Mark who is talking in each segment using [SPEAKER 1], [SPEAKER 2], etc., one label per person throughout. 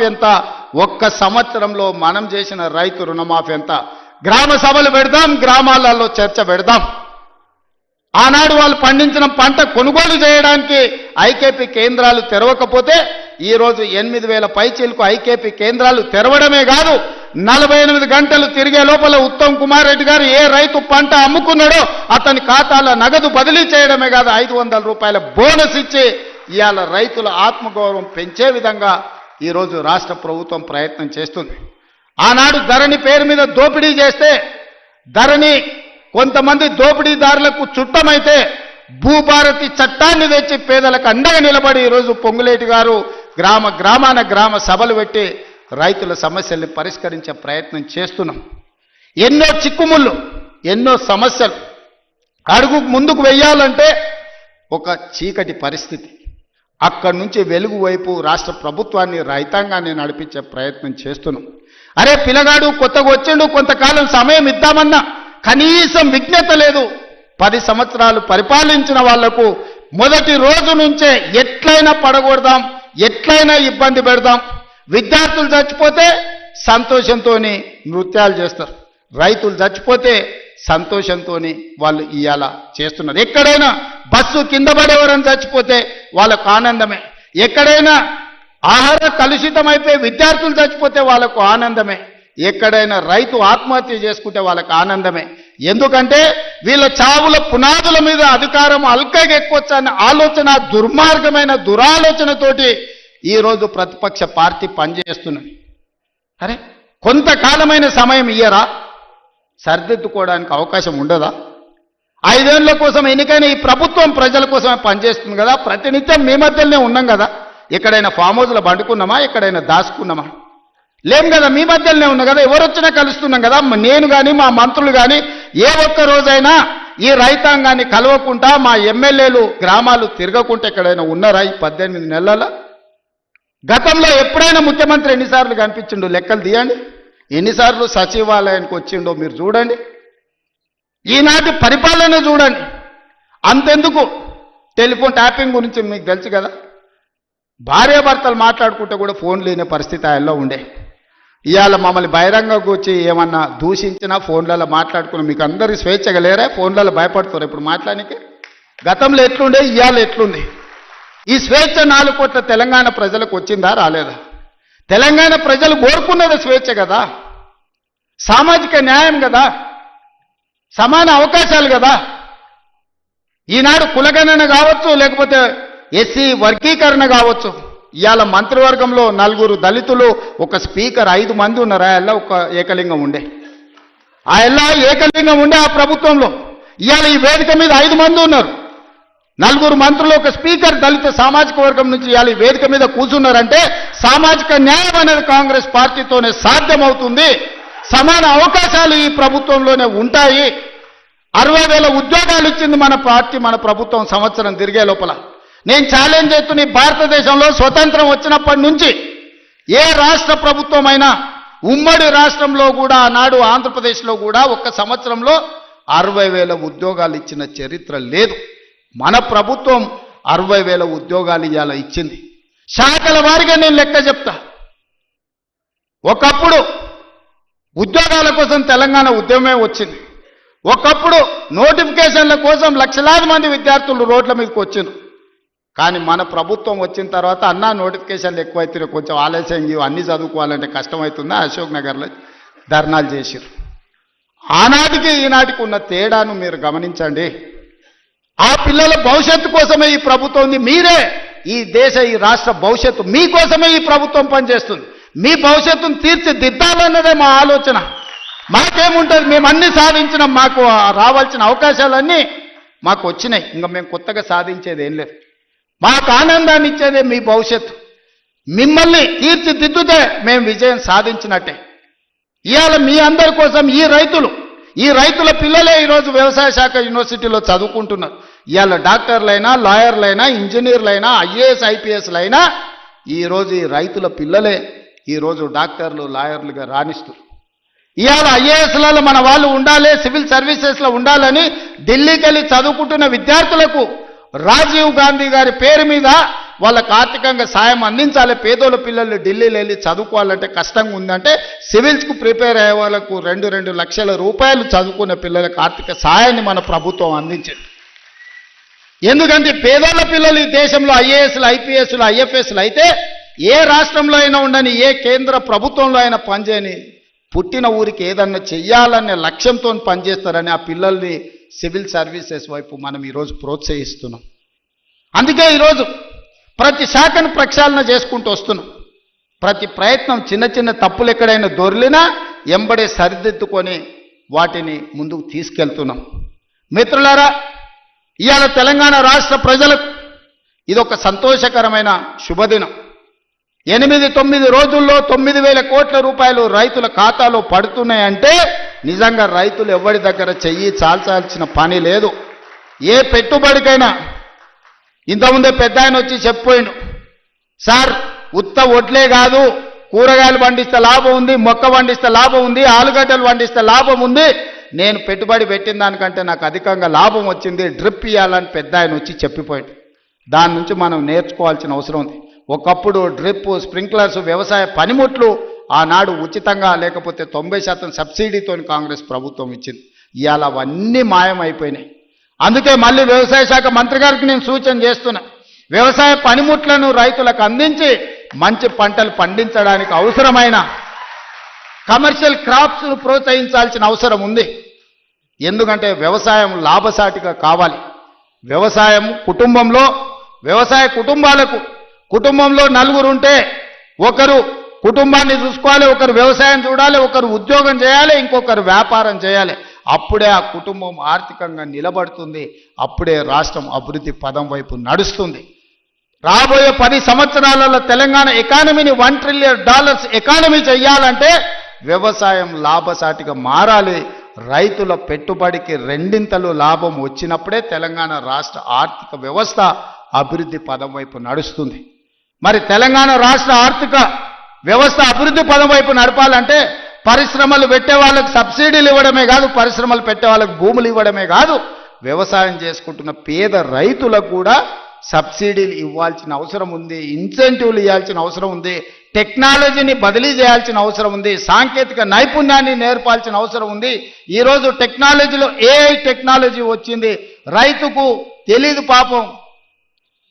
[SPEAKER 1] రుణమాఫీ ఎంత, ఒక్క సంవత్సరంలో మనం చేసిన రైతు రుణమాఫీ ఎంత. గ్రామ సభలు పెడదాం, గ్రామాలలో చర్చ పెడదాం. ఆనాడు వాళ్ళు పండించిన పంట కొనుగోలు చేయడానికి ఐకేపీ కేంద్రాలు తెరవకపోతే ఈరోజు 8,000 పైచీలకు ఐకేపీ కేంద్రాలు తెరవడమే కాదు, 48 గంటలు తిరిగే లోపల ఉత్తమ్ కుమార్ రెడ్డి గారు ఏ రైతు పంట అమ్ముకున్నాడో అతని ఖాతాలో నగదు బదిలీ చేయడమే కాదు, 500 రూపాయల బోనస్ ఇచ్చి ఇవాళ రైతుల ఆత్మగౌరవం పెంచే విధంగా ఈరోజు రాష్ట్ర ప్రభుత్వం ప్రయత్నం చేస్తుంది. ఆనాడు ధరణి పేరు మీద దోపిడీ చేస్తే, ధరణి కొంతమంది దోపిడీదారులకు చుట్టమైతే భూభారతి చట్టాన్ని తెచ్చి పేదలకు అండగా నిలబడి ఈరోజు పొంగులేటి గారు గ్రామ సభలు పెట్టి రైతుల సమస్యల్ని పరిష్కరించే ప్రయత్నం చేస్తున్నాం. ఎన్నో చిక్కుముళ్ళు, ఎన్నో సమస్యలు అడుగు ముందుకు వెయ్యాలంటే ఒక చీకటి పరిస్థితి, అక్కడి నుంచి వెలుగు వైపు రాష్ట్ర ప్రభుత్వాన్ని రైతాంగాన్ని నడిపించే ప్రయత్నం చేస్తున్నాం. అరే పిల్లగాడు కొత్తగా వచ్చిండు, కొంతకాలం సమయం ఇద్దామన్నా కనీసం విజ్ఞత లేదు. 10 సంవత్సరాలు పరిపాలించిన వాళ్లకు మొదటి రోజు నుంచే ఎట్లయినా పడగొడదాం, ఎట్లయినా ఇబ్బంది పెడదాం. విద్యార్థులు చచ్చిపోతే సంతోషంతో నృత్యాలు చేస్తారు, రైతులు చచ్చిపోతే సంతోషంతో వాళ్ళు ఇవాళ చేస్తున్నారు. ఎక్కడైనా బస్సు కింద పడేవారని చచ్చిపోతే వాళ్ళకు ఆనందమే, ఎక్కడైనా ఆహార కలుషితమైపోయి విద్యార్థులు చచ్చిపోతే వాళ్ళకు ఆనందమే, ఎక్కడైనా రైతు ఆత్మహత్య చేసుకుంటే వాళ్ళకి ఆనందమే. ఎందుకంటే వీళ్ళ చావుల పునాదుల మీద అధికారం అల్కగా ఎక్కొచ్చన్న ఆలోచన, దుర్మార్గమైన దురాలోచనతోటి ఈరోజు ప్రతిపక్ష పార్టీ పనిచేస్తున్నది. అరే కొంతకాలమైన సమయం ఇయ్యరా, సరిదిద్దుకోవడానికి అవకాశం ఉండదా? 5 ఏళ్ల కోసం ఎన్నికైన ఈ ప్రభుత్వం ప్రజల కోసమే పనిచేస్తుంది కదా, ప్రతినిత్యం మీ మధ్యలోనే ఉన్నాం కదా. ఎక్కడైనా ఫామ్ హౌస్లో పండుకున్నామా, ఎక్కడైనా దాచుకున్నామా? లేం కదా, మీ మధ్యలోనే ఉన్నాం కదా, ఎవరు వచ్చినా కలుస్తున్నాం కదా. నేను కానీ మా మంత్రులు కానీ ఏ ఒక్క రోజైనా ఈ రైతాంగాన్ని కలవకుండా, మా ఎమ్మెల్యేలు గ్రామాలు తిరగకుండా ఎక్కడైనా ఉన్నారా ఈ 18 నెలల? గతంలో ఎప్పుడైనా ముఖ్యమంత్రి ఎన్నిసార్లు కనిపించిండో లెక్కలు తీయండి, ఎన్నిసార్లు సచివాలయానికి వచ్చిండో మీరు చూడండి, ఈనాటి పరిపాలన చూడండి. అంతెందుకు టెలిఫోన్ ట్యాపింగ్ గురించి మీకు తెలుసు కదా, భార్యాభర్తలు మాట్లాడుకుంటే కూడా ఫోన్ లేని పరిస్థితి ఆయనలో ఉండే. ఇవాళ మమ్మల్ని బహిరంగకు వచ్చి ఏమన్నా దూషించినా ఫోన్లలో మాట్లాడుకుని మీకు అందరి స్వేచ్ఛగా లేరా? ఫోన్లలో భయపడుతారు ఇప్పుడు మాట్లాడానికి. గతంలో ఎట్లుండే, ఇవాళ ఎట్లుంది? ఈ స్వేచ్ఛ 4 కోట్ల తెలంగాణ ప్రజలకు వచ్చిందా, రాలేదా? తెలంగాణ ప్రజలు కోరుకున్నది స్వేచ్ఛ కదా, సామాజిక న్యాయం కదా, సమాన అవకాశాలు కదా. ఈనాడు కులగణన కావచ్చు, లేకపోతే ఎస్సీ వర్గీకరణ కావచ్చు. ఇవాళ మంత్రివర్గంలో 4 దళితులు, ఒక స్పీకర్, 5 మంది ఉన్నారు. ఆ ఒక ఏకలింగం ఉండే, ఆ ఏకలింగం ఉండే ఆ ప్రభుత్వంలో. ఇవాళ ఈ వేదిక మీద 5 మంది ఉన్నారు, 4 మంత్రులు, ఒక స్పీకర్, దళిత సామాజిక వర్గం నుంచి ఇవాళ ఈ వేదిక మీద కూర్చున్నారంటే సామాజిక న్యాయం అనేది కాంగ్రెస్ పార్టీతోనే సాధ్యమవుతుంది. సమాన అవకాశాలు ఈ ప్రభుత్వంలోనే ఉంటాయి. 60,000 ఉద్యోగాలు ఇచ్చింది మన పార్టీ, మన ప్రభుత్వం సంవత్సరం తిరిగే లోపల. నేను ఛాలెంజ్ చేస్తున్న భారతదేశంలో స్వతంత్రం వచ్చినప్పటి నుంచి ఏ రాష్ట్ర ప్రభుత్వమైనా, ఉమ్మడి రాష్ట్రంలో కూడా ఆనాడు ఆంధ్రప్రదేశ్లో కూడా ఒక్క సంవత్సరంలో 60,000 ఉద్యోగాలు ఇచ్చిన చరిత్ర లేదు. మన ప్రభుత్వం 60,000 ఉద్యోగాలు ఇవాళ ఇచ్చింది. శాఖల వారిగా నేను లెక్క చెప్తా. ఒకప్పుడు ఉద్యోగాల కోసం తెలంగాణ ఉద్యమమే వచ్చింది. ఒకప్పుడు నోటిఫికేషన్ల కోసం లక్షలాది మంది విద్యార్థులు రోడ్ల మీదకి వచ్చింది. కానీ మన ప్రభుత్వం వచ్చిన తర్వాత అన్నా నోటిఫికేషన్లు ఎక్కువైతే కొంచెం ఆలస్యం అన్నీ చదువుకోవాలంటే కష్టమవుతుందా, అశోక్ నగర్లో ధర్నాలు చేసిరు. ఆనాటికి ఈనాటికి ఉన్న తేడాను మీరు గమనించండి. ఆ పిల్లల భవిష్యత్తు కోసమే ఈ ప్రభుత్వం ఉంది. మీరే ఈ దేశ, ఈ రాష్ట్ర భవిష్యత్తు మీకోసమే ఈ ప్రభుత్వం పనిచేస్తుంది. మీ భవిష్యత్తును తీర్చిదిద్దాలన్నదే మా ఆలోచన. మాకేముంటుంది, మేము అన్ని సాధించినాం, మాకు రావాల్సిన అవకాశాలన్నీ మాకు వచ్చినాయి, ఇంకా మేము కొత్తగా సాధించేది ఏం లేదు. మాకు ఆనందాన్ని ఇచ్చేదే మీ భవిష్యత్తు. మిమ్మల్ని తీర్చిదిద్దుతే మేము విజయం సాధించినట్టే. ఇవాళ మీ అందరి కోసం ఈ రైతుల పిల్లలే ఈరోజు వ్యవసాయ శాఖ యూనివర్సిటీలో చదువుకుంటున్నారు. ఇవాళ డాక్టర్లైనా, లాయర్లైనా, ఇంజనీర్లైనా, ఐఏఎస్ ఐపీఎస్లైనా ఈరోజు ఈ రైతుల పిల్లలే ఈరోజు డాక్టర్లు, లాయర్లుగా రాణిస్తారు. ఇవాళ ఐఏఎస్లలో మన వాళ్ళు ఉండాలి, సివిల్ సర్వీసెస్లో ఉండాలని ఢిల్లీకి వెళ్ళి చదువుకుంటున్న విద్యార్థులకు రాజీవ్ గాంధీ గారి పేరు మీద వాళ్ళకు ఆర్థికంగా సాయం అందించాలి. పేదోళ్ళ పిల్లలు ఢిల్లీలో వెళ్ళి చదువుకోవాలంటే కష్టంగా ఉందంటే సివిల్స్కు ప్రిపేర్ అయ్యే వాళ్ళకు 2 లక్షల రూపాయలు చదువుకునే పిల్లలకు ఆర్థిక సాయాన్ని మన ప్రభుత్వం అందించింది. ఎందుకంటే పేదోళ్ళ పిల్లలు ఈ దేశంలో ఐఏఎస్లు, ఐపీఎస్లు, ఐఎఫ్ఎస్లు అయితే ఏ రాష్ట్రంలో అయినా ఉండని, ఏ కేంద్ర ప్రభుత్వంలో అయినా పనిచేయని, పుట్టిన ఊరికి ఏదన్నా చెయ్యాలనే లక్ష్యంతో పనిచేస్తారని ఆ పిల్లల్ని సివిల్ సర్వీసెస్ వైపు మనం ఈరోజు ప్రోత్సహిస్తున్నాం. అందుకే ఈరోజు ప్రతి శాఖను ప్రక్షాళన చేసుకుంటూ వస్తున్నాం. ప్రతి ప్రయత్నం చిన్న చిన్న తప్పులు ఎక్కడైనా దొర్లినా ఎంబడే సరిదిద్దుకొని వాటిని ముందుకు తీసుకెళ్తున్నాం. మిత్రులారా, ఇవాళ తెలంగాణ రాష్ట్ర ప్రజలకు ఇదొక సంతోషకరమైన శుభదినం. 8-9 రోజుల్లో 9,000 కోట్ల రూపాయలు రైతుల ఖాతాలో పడుతున్నాయంటే నిజంగా రైతులు ఎవరి దగ్గర చెయ్యి చాల్చాల్సిన పని లేదు. ఏ పెట్టుబడికైనా ఇంతకుముందే పెద్ద ఆయన వచ్చి చెప్పిపోయిండు, సార్ ఉత్త ఒడ్లే కాదు, కూరగాయలు పండిస్తే లాభం ఉంది, మొక్క పండిస్తే లాభం ఉంది, ఆలుగడ్డలు పండిస్తే లాభం ఉంది, నేను పెట్టుబడి పెట్టిన దానికంటే నాకు అధికంగా లాభం వచ్చింది, డ్రిప్ ఇవ్వాలని పెద్ద ఆయన వచ్చి చెప్పిపోయింది. దాని నుంచి మనం నేర్చుకోవాల్సిన అవసరం ఉంది. ఒకప్పుడు డ్రిప్, స్ప్రింక్లర్స్, వ్యవసాయ పనిముట్లు ఆనాడు ఉచితంగా లేకపోతే 90% సబ్సిడీతో కాంగ్రెస్ ప్రభుత్వం ఇచ్చింది. ఇవాళ అవన్నీ మాయమైపోయినాయి. అందుకే మళ్ళీ వ్యవసాయ శాఖ మంత్రి గారికి నేను సూచన చేస్తున్నా, వ్యవసాయ పనిముట్లను రైతులకు అందించి మంచి పంటలు పండించడానికి అవసరమైన కమర్షియల్ క్రాప్స్ను ప్రోత్సహించాల్సిన అవసరం ఉంది. ఎందుకంటే వ్యవసాయం లాభసాటిగా కావాలి. వ్యవసాయం వ్యవసాయ కుటుంబాలకు, కుటుంబంలో 4 ఉంటే ఒకరు కుటుంబాన్ని చూసుకోవాలి, ఒకరు వ్యవసాయం చూడాలి, ఒకరు ఉద్యోగం చేయాలి, ఇంకొకరు వ్యాపారం చేయాలి. అప్పుడే ఆ కుటుంబం ఆర్థికంగా నిలబడుతుంది. అప్పుడే రాష్ట్రం అభివృద్ధి పదం వైపు నడుస్తుంది. రాబోయే 10 సంవత్సరాలలో తెలంగాణ ఎకానమీని $1 ట్రిలియన్ ఎకానమీ చేయాలంటే వ్యవసాయం లాభసాటిగా మారాలి. రైతుల పెట్టుబడికి 2 లాభం వచ్చినప్పుడే తెలంగాణ రాష్ట్ర ఆర్థిక వ్యవస్థ అభివృద్ధి పదం వైపు నడుస్తుంది. మరి తెలంగాణ రాష్ట్ర ఆర్థిక వ్యవస్థ అభివృద్ధి పదం వైపు నడపాలంటే పరిశ్రమలు పెట్టే వాళ్ళకు సబ్సిడీలు ఇవ్వడమే కాదు, పరిశ్రమలు పెట్టే వాళ్ళకు భూములు ఇవ్వడమే కాదు, వ్యవసాయం చేసుకుంటున్న పేద రైతులకు కూడా సబ్సిడీలు ఇవ్వాల్సిన అవసరం ఉంది, ఇన్సెంటివ్లు ఇవ్వాల్సిన అవసరం ఉంది, టెక్నాలజీని బదిలీ చేయాల్సిన అవసరం ఉంది, సాంకేతిక నైపుణ్యాన్ని నేర్పాల్సిన అవసరం ఉంది. ఈరోజు టెక్నాలజీలో ఏఐ టెక్నాలజీ వచ్చింది. రైతుకు తెలీదు పాపం,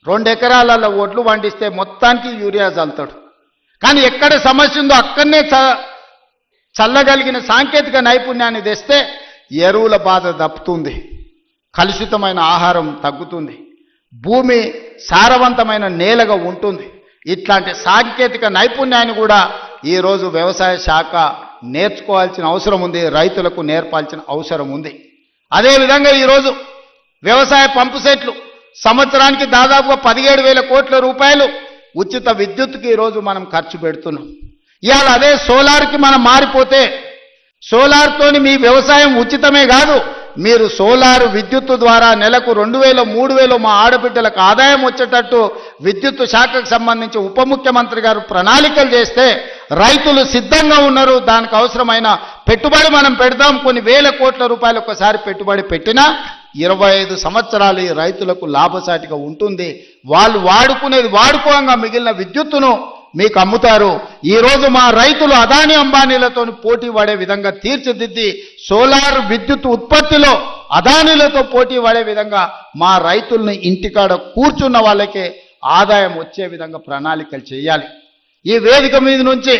[SPEAKER 1] 2 ఎకరాలలో ఒడ్లు పండిస్తే మొత్తానికి యూరియా చల్లుతాడు. కానీ ఎక్కడ సమస్య ఉందో అక్కడనే చల్లగలిగిన సాంకేతిక నైపుణ్యాన్ని తెస్తే ఎరువుల బాధ దప్పుతుంది, కలుషితమైన ఆహారం తగ్గుతుంది, భూమి సారవంతమైన నేలగా ఉంటుంది. ఇట్లాంటి సాంకేతిక నైపుణ్యాన్ని కూడా ఈరోజు వ్యవసాయ శాఖ నేర్చుకోవాల్సిన అవసరం ఉంది, రైతులకు నేర్పాల్సిన అవసరం ఉంది. అదేవిధంగా ఈరోజు వ్యవసాయ పంపు సెట్లు సంవత్సరానికి దాదాపుగా 17,000 కోట్ల రూపాయలు ఉచిత విద్యుత్తుకి ఈరోజు మనం ఖర్చు పెడుతున్నాం. ఇవాళ అదే సోలార్కి మనం మారిపోతే సోలార్తోని మీ వ్యవసాయం ఉచితమే కాదు, మీరు సోలార్ విద్యుత్తు ద్వారా నెలకు 2,000, 3,000 మా ఆడబిడ్డలకు ఆదాయం వచ్చేటట్టు విద్యుత్తు శాఖకు సంబంధించి ఉప ముఖ్యమంత్రి గారు ప్రణాళికలు చేస్తే రైతులు సిద్ధంగా ఉన్నారు. దానికి అవసరమైన పెట్టుబడి మనం పెడదాం. కొన్ని వేల కోట్ల రూపాయలు ఒకసారి పెట్టుబడి పెట్టినా 25 సంవత్సరాలు ఈ రైతులకు లాభసాటిగా ఉంటుంది. వాళ్ళు వాడుకోగా మిగిలిన విద్యుత్తును మీకు అమ్ముతారు. ఈరోజు మా రైతులు అదాని అంబానీలతో పోటీ పడే విధంగా తీర్చిదిద్ది సోలార్ విద్యుత్ ఉత్పత్తిలో అదానీలతో పోటీ పడే విధంగా మా రైతుల్ని ఇంటికాడ కూర్చున్న వాళ్ళకే ఆదాయం వచ్చే విధంగా ప్రణాళికలు చేయాలి. ఈ వేదిక మీద నుంచి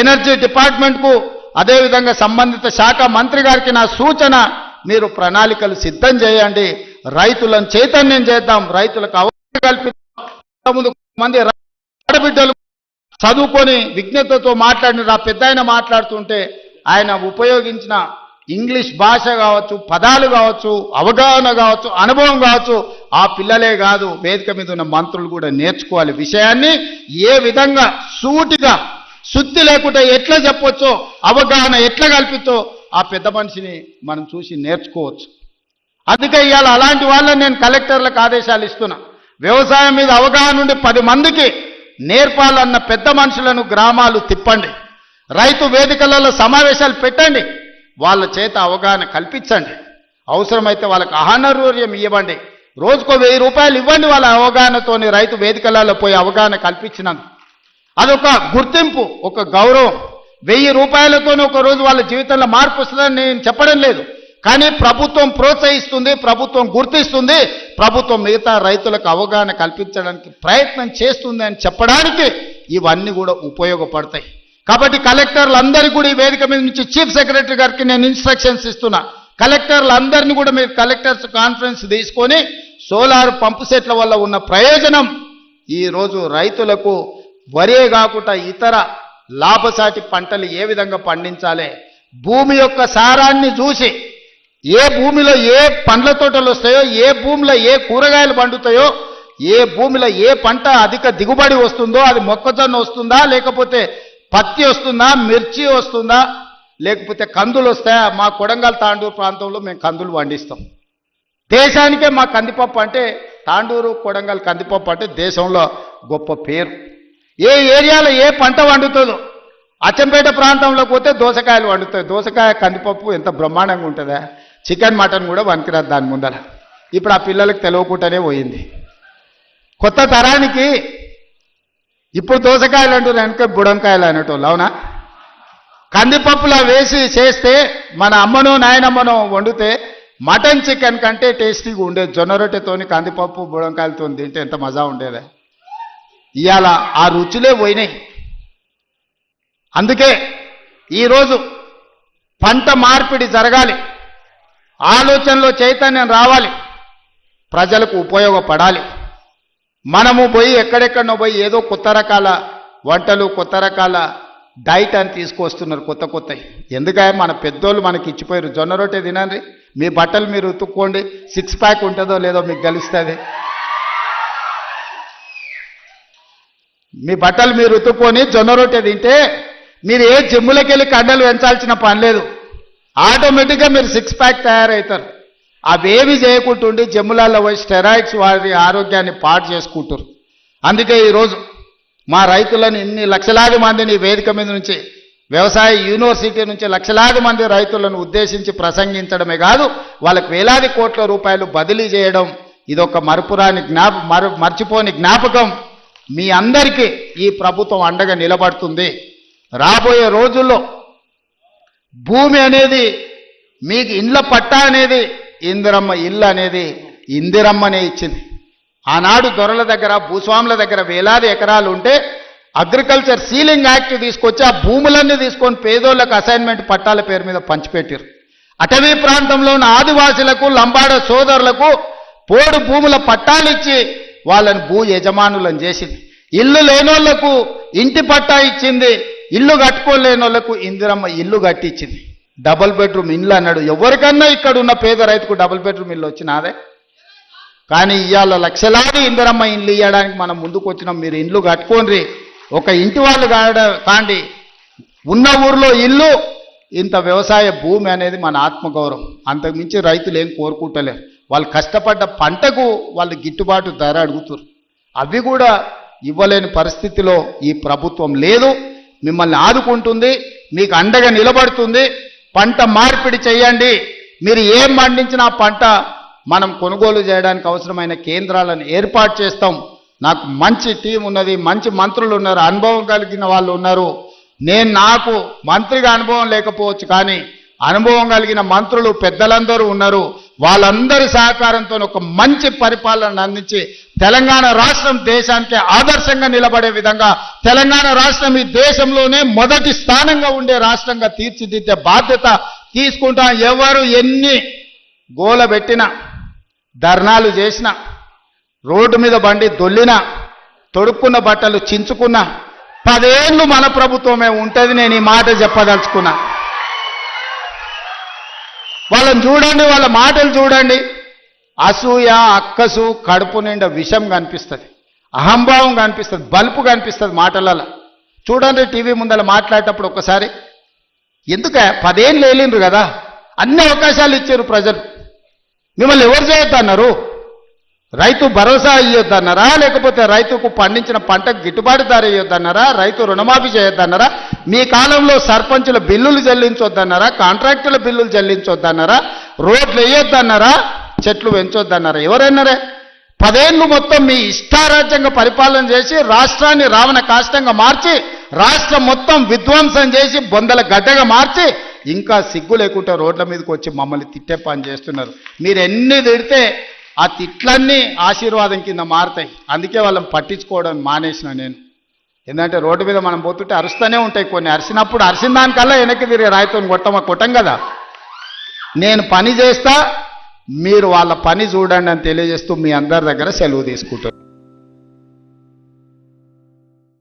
[SPEAKER 1] ఎనర్జీ డిపార్ట్మెంట్కు అదేవిధంగా సంబంధిత శాఖ మంత్రి గారికి నా సూచన, మీరు ప్రణాళికలు సిద్ధం చేయండి, రైతులను చైతన్యం చేద్దాం, రైతులకు అవగాహన కల్పిద్దాం. మంది ఆడబిడ్డలు చదువుకొని విజ్ఞతతో మాట్లాడిన ఆ పెద్ద ఆయన మాట్లాడుతుంటే ఆయన ఉపయోగించిన ఇంగ్లీష్ భాష కావచ్చు, పదాలు కావచ్చు, అవగాహన కావచ్చు, అనుభవం కావచ్చు, ఆ పిల్లలే కాదు వేదిక మీద ఉన్న మంత్రులు కూడా నేర్చుకోవాలి. విషయాన్ని ఏ విధంగా సూటిగా శుద్ధి లేకుండా ఎట్లా చెప్పొచ్చో, అవగాహన ఎట్లా కల్పించో ఆ పెద్ద మనిషిని మనం చూసి నేర్చుకోవచ్చు. అందుకే ఇవాళ అలాంటి వాళ్ళని నేను కలెక్టర్లకు ఆదేశాలు ఇస్తున్నా. వ్యవసాయం మీద అవగాహన ఉండి 10 మందికి నేర్పాలన్న పెద్ద మనుషులను గ్రామాలు తిప్పండి, రైతు వేదికలలో సమావేశాలు పెట్టండి, వాళ్ళ చేత అవగాహన కల్పించండి, అవసరమైతే వాళ్ళకి ఆహారూర్యం ఇవ్వండి. రోజుకో 1000 రూపాయలు ఇవ్వండి వాళ్ళ అవగాహనతోని రైతు వేదికలలో పోయి అవగాహన కల్పించినందుకు. అదొక గుర్తింపు, ఒక గౌరవం. 1000 రూపాయలతోనే ఒక రోజు వాళ్ళ జీవితంలో మార్పు వస్తుందని నేను చెప్పడం లేదు, కానీ ప్రభుత్వం ప్రోత్సహిస్తుంది, ప్రభుత్వం గుర్తిస్తుంది, ప్రభుత్వం మిగతా రైతులకు అవగాహన కల్పించడానికి ప్రయత్నం చేస్తుంది అని చెప్పడానికి ఇవన్నీ కూడా ఉపయోగపడతాయి. కాబట్టి కలెక్టర్లందరికీ కూడా ఈ వేదిక మీద నుంచి చీఫ్ సెక్రటరీ గారికి నేను ఇన్స్ట్రక్షన్స్ ఇస్తున్నా. కలెక్టర్లందరినీ కూడా మీరు కలెక్టర్స్ కాన్ఫరెన్స్ తీసుకొని సోలార్ పంపు సెట్ల వల్ల ఉన్న ప్రయోజనం ఈరోజు రైతులకు వరే కాకుండా ఇతర లాభసాటి పంటలు ఏ విధంగా పండించాలి, భూమి యొక్క సారాన్ని చూసి ఏ భూమిలో ఏ పండ్ల తోటలు వస్తాయో, ఏ భూమిలో ఏ కూరగాయలు పండుతాయో, ఏ భూమిలో ఏ పంట అధిక దిగుబడి వస్తుందో, అది మొక్కజొన్న వస్తుందా, లేకపోతే పత్తి వస్తుందా, మిర్చి వస్తుందా, లేకపోతే కందులు వస్తాయా. మా కొడంగల్ తాండూరు ప్రాంతంలో మేము కందులు పండిస్తాం. దేశానికే మా కందిపప్పు అంటే, తాండూరు కొడంగల్ కందిపప్పు అంటే దేశంలో గొప్ప పేరు. ఏ ఏరియాలో ఏ పంట వండుతుందో, అచ్చంపేట ప్రాంతంలోకి పోతే దోసకాయలు వండుతాయి. దోసకాయ కందిపప్పు ఎంత బ్రహ్మాండంగా ఉంటుందా, చికెన్ మటన్ కూడా వనికిరాదు దాని ముందర. ఇప్పుడు ఆ పిల్లలకు తెలియకుండానే పోయింది. కొత్త తరానికి ఇప్పుడు దోసకాయలు అంటారు, వెనక బుడంకాయలు అనేటోళ్ళు. అవునా? కందిపప్పులా వేసి చేస్తే మన అమ్మనో నాయనమ్మనో వండితే మటన్ చికెన్ కంటే టేస్టీగా ఉండేది. జొన్న రొట్టెతోని కందిపప్పు బుడంకాయలతో తింటే ఎంత మజా ఉండేది. ఇవాళ ఆ రుచులే పోయినాయి. అందుకే ఈరోజు పంట మార్పిడి జరగాలి, ఆలోచనలో చైతన్యం రావాలి, ప్రజలకు ఉపయోగపడాలి. మనము పోయి ఎక్కడెక్కడనో పోయి ఏదో కొత్త రకాల వంటలు, కొత్త రకాల డైట్ అని తీసుకొస్తున్నారు కొత్త కొత్తవి. ఎందుకంటే మన పెద్దోళ్ళు మనకి ఇచ్చిపోయారు, జొన్న రొట్టె తినండి, మీ బట్టలు మీరు ఉతుక్కోండి, 6 ప్యాక్ ఉంటుందో లేదో మీకు తెలుస్తుంది. మీ బట్టలు మీరు ఉతుక్కొని జొన్న రొట్టె తింటే మీరు ఏ జిమ్ములకి వెళ్ళి కండలు పెంచాల్సిన పని లేదు, ఆటోమేటిక్గా మీరు 6 ప్యాక్ తయారవుతారు. అవేవి చేయకుంటుండి జిమ్ములలో పోయి స్టెరాయిడ్స్ వారి ఆరోగ్యాన్ని పాడు చేసుకుంటారు. అందుకే ఈరోజు మా రైతులను ఇన్ని లక్షలాది మందిని వేదిక మీద నుంచి, వ్యవసాయ యూనివర్సిటీ నుంచి లక్షలాది మంది రైతులను ఉద్దేశించి ప్రసంగించడమే కాదు, వాళ్ళకు వేలాది కోట్ల రూపాయలు బదిలీ చేయడం ఇదొక మర్చిపోని జ్ఞాపకం. మీ అందరికీ ఈ ప్రభుత్వం అండగా నిలబడుతుంది. రాబోయే రోజుల్లో భూమి అనేది మీకు ఇండ్ల పట్టా అనేది ఇందిరమ్మ ఇల్లు అనేది ఇందిరమ్మనే ఇచ్చింది. ఆనాడు దొరల దగ్గర, భూస్వాముల దగ్గర వేలాది ఎకరాలు ఉంటే అగ్రికల్చర్ సీలింగ్ యాక్ట్ తీసుకొచ్చి ఆ భూములన్నీ తీసుకొని పేదోళ్లకు అసైన్మెంట్ పట్టాల పేరు మీద పంచిపెట్టారు. అటవీ ప్రాంతంలో ఉన్న ఆదివాసులకు, లంబాడ సోదరులకు పోడు భూముల పట్టాలిచ్చి వాళ్ళని భూ యజమానులను చేసింది. ఇల్లు లేనోళ్లకు ఇంటి పట్టా ఇచ్చింది, ఇల్లు కట్టుకోలేని వాళ్ళకు ఇందిరమ్మ ఇల్లు కట్టించింది. డబుల్ బెడ్రూమ్ ఇల్లు అన్నాడు. ఎవరికన్నా ఇక్కడ ఉన్న పేద రైతుకు డబుల్ బెడ్రూమ్ ఇల్లు వచ్చినాదే. కానీ ఇవాళ లక్షలాది ఇందిరమ్మ ఇల్లు ఇవ్వడానికి మనం ముందుకు వచ్చినాం. మీరు ఇండ్లు కట్టుకోండి, ఒక ఇంటి వాళ్ళు కాండి, ఉన్న ఊర్లో ఇల్లు, ఇంత వ్యవసాయ భూమి అనేది మన ఆత్మగౌరవం. అంతకుమించి రైతులు ఏం కోరుకుంటలేరు. వాళ్ళు కష్టపడ్డ పంటకు వాళ్ళు గిట్టుబాటు ధర అడుగుతారు. అవి కూడా ఇవ్వలేని పరిస్థితిలో ఈ ప్రభుత్వం లేదు. మిమ్మల్ని ఆదుకుంటుంది, మీకు అండగా నిలబడుతుంది. పంట మార్పిడి చేయండి. మీరు ఏం పండించినా పంట మనం కొనుగోలు చేయడానికి అవసరమైన కేంద్రాలను ఏర్పాటు చేస్తాం. నాకు మంచి టీం ఉన్నది, మంచి మంత్రులు ఉన్నారు, అనుభవం కలిగిన వాళ్ళు ఉన్నారు. నాకు మంత్రిగా అనుభవం లేకపోవచ్చు, కానీ అనుభవం కలిగిన మంత్రులు పెద్దలందరూ ఉన్నారు. వాళ్ళందరి సహకారంతో ఒక మంచి పరిపాలన అందించి తెలంగాణ రాష్ట్రం దేశానికి ఆదర్శంగా నిలబడే విధంగా, తెలంగాణ రాష్ట్రం ఈ దేశంలోనే మొదటి స్థానంగా ఉండే రాష్ట్రంగా తీర్చిదిద్దే బాధ్యత తీసుకుంటాం. ఎవరు ఎన్ని గోల పెట్టినా, ధర్నాలు చేసినా, రోడ్డు మీద బండి దొల్లినా, తొడుక్కున్న బట్టలు చించుకున్నా 10 ఏళ్ళు మన ప్రభుత్వమే ఉంటుంది. నేను ఈ మాట చెప్పదలుచుకున్నా. వాళ్ళని చూడండి, వాళ్ళ మాటలు చూడండి. అసూయ, అక్కసు, కడుపు నిండా విషం కనిపిస్తుంది, అహంభావం కనిపిస్తుంది, బల్పు కనిపిస్తుంది మాటలలో. చూడండి టీవీ ముందర మాట్లాడేటప్పుడు ఒక్కసారి. ఎందుక 10 ఏళ్ళు వెళ్ళిండ్రు కదా, అన్ని అవకాశాలు ఇచ్చారు ప్రజలు. మిమ్మల్ని ఎవరు చేయొద్దన్నారు? రైతు భరోసా ఇవ్వద్దన్నారా? లేకపోతే రైతుకు పండించిన పంటకు గిట్టుబాటు ధర ఇవ్వద్దన్నారా? రైతు రుణమాఫీ చేయొద్దన్నారా? మీ కాలంలో సర్పంచుల బిల్లులు చెల్లించొద్దన్నారా? కాంట్రాక్టుల బిల్లులు చెల్లించొద్దన్నారా? రోడ్లు వేయొద్దన్నారా? చెట్లు పెంచొద్దన్నారా? ఎవరన్నారే? 10 ఏళ్ళు మొత్తం మీ ఇష్టారాజ్యంగా పరిపాలన చేసి రాష్ట్రాన్ని రావణ కాష్టంగా మార్చి రాష్ట్రం మొత్తం విధ్వంసం చేసి బొందల గడ్డగా మార్చి ఇంకా సిగ్గు లేకుండా రోడ్ల మీదకి వచ్చి మమ్మల్ని తిట్టే పని చేస్తున్నారు. మీరు ఎన్ని తిడితే ఆ తిట్లన్నీ ఆశీర్వాదం కింద మారుతాయి. అందుకే వాళ్ళని పట్టించుకోవడం మానేసిన నేను. ఎందుకంటే రోడ్డు మీద మనం పోతుంటే అరుస్తూనే ఉంటాయి. కొన్ని అరిసినప్పుడు అరిసిన దానికల్లా వెనక్కి తిరిగి రాయితో కొట్టం కదా. నేను పని చేస్తా, మీరు వాళ్ళ పని చూడండి అని తెలియజేస్తూ మీ అందరి దగ్గర సెలవు తీసుకుంటారు.